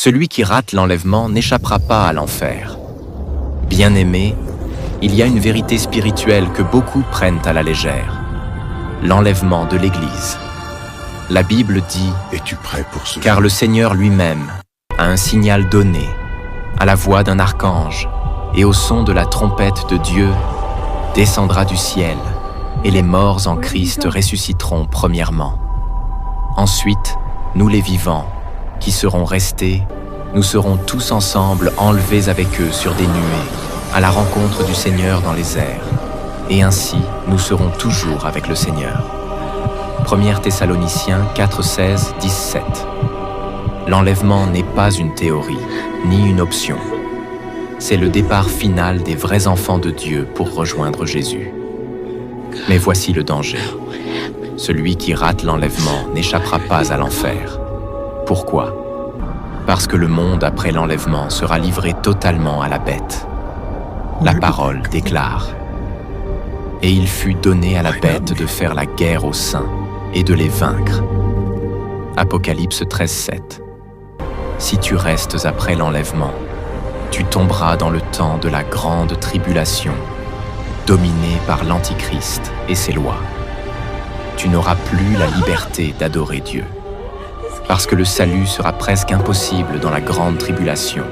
Celui qui rate l'enlèvement n'échappera pas à l'enfer. Bien-aimés, il y a une vérité spirituelle que beaucoup prennent à la légère. L'enlèvement de l'Église. La Bible dit « Es-tu prêt pour ce Car le Seigneur lui-même a un signal donné, à la voix d'un archange, et au son de la trompette de Dieu, descendra du ciel, et les morts en Christ ressusciteront premièrement. Ensuite, nous les vivants, qui serons restés, nous serons tous ensemble enlevés avec eux sur des nuées, à la rencontre du Seigneur dans les airs, et ainsi nous serons toujours avec le Seigneur. 1 Thessaloniciens 4, 16, 17. L'enlèvement n'est pas une théorie, ni une option. C'est le départ final des vrais enfants de Dieu pour rejoindre Jésus. Mais voici le danger. Celui qui rate l'enlèvement n'échappera pas à l'enfer. Pourquoi? Parce que le monde après l'enlèvement sera livré totalement à la bête. La parole déclare « Et il fut donné à la bête de faire la guerre aux saints et de les vaincre. » Apocalypse 13, 7. Si tu restes après l'enlèvement, tu tomberas dans le temps de la grande tribulation, dominé par l'Antichrist et ses lois. Tu n'auras plus la liberté d'adorer Dieu, parce que le salut sera presque impossible dans la grande tribulation.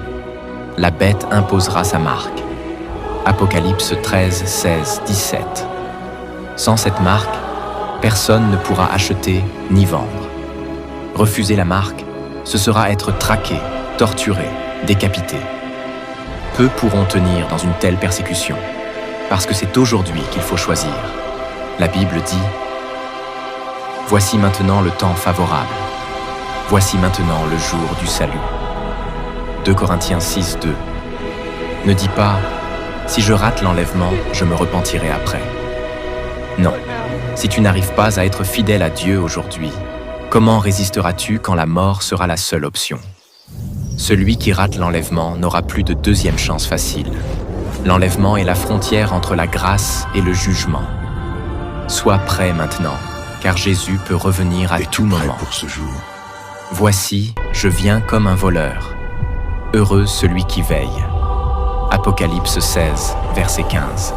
La bête imposera sa marque. Apocalypse 13, 16, 17. Sans cette marque, personne ne pourra acheter ni vendre. Refuser la marque, ce sera être traqué, torturé, décapité. Peu pourront tenir dans une telle persécution, parce que c'est aujourd'hui qu'il faut choisir. La Bible dit « Voici maintenant le temps favorable. Voici maintenant le jour du salut. » 2 Corinthiens 6, 2. Ne dis pas « Si je rate l'enlèvement, je me repentirai après. » Non, si tu n'arrives pas à être fidèle à Dieu aujourd'hui, comment résisteras-tu quand la mort sera la seule option? Celui qui rate l'enlèvement n'aura plus de deuxième chance facile. L'enlèvement est la frontière entre la grâce et le jugement. Sois prêt maintenant, car Jésus peut revenir à tout moment. Pour ce jour? Voici, je viens comme un voleur. Heureux celui qui veille. Apocalypse 16, verset 15.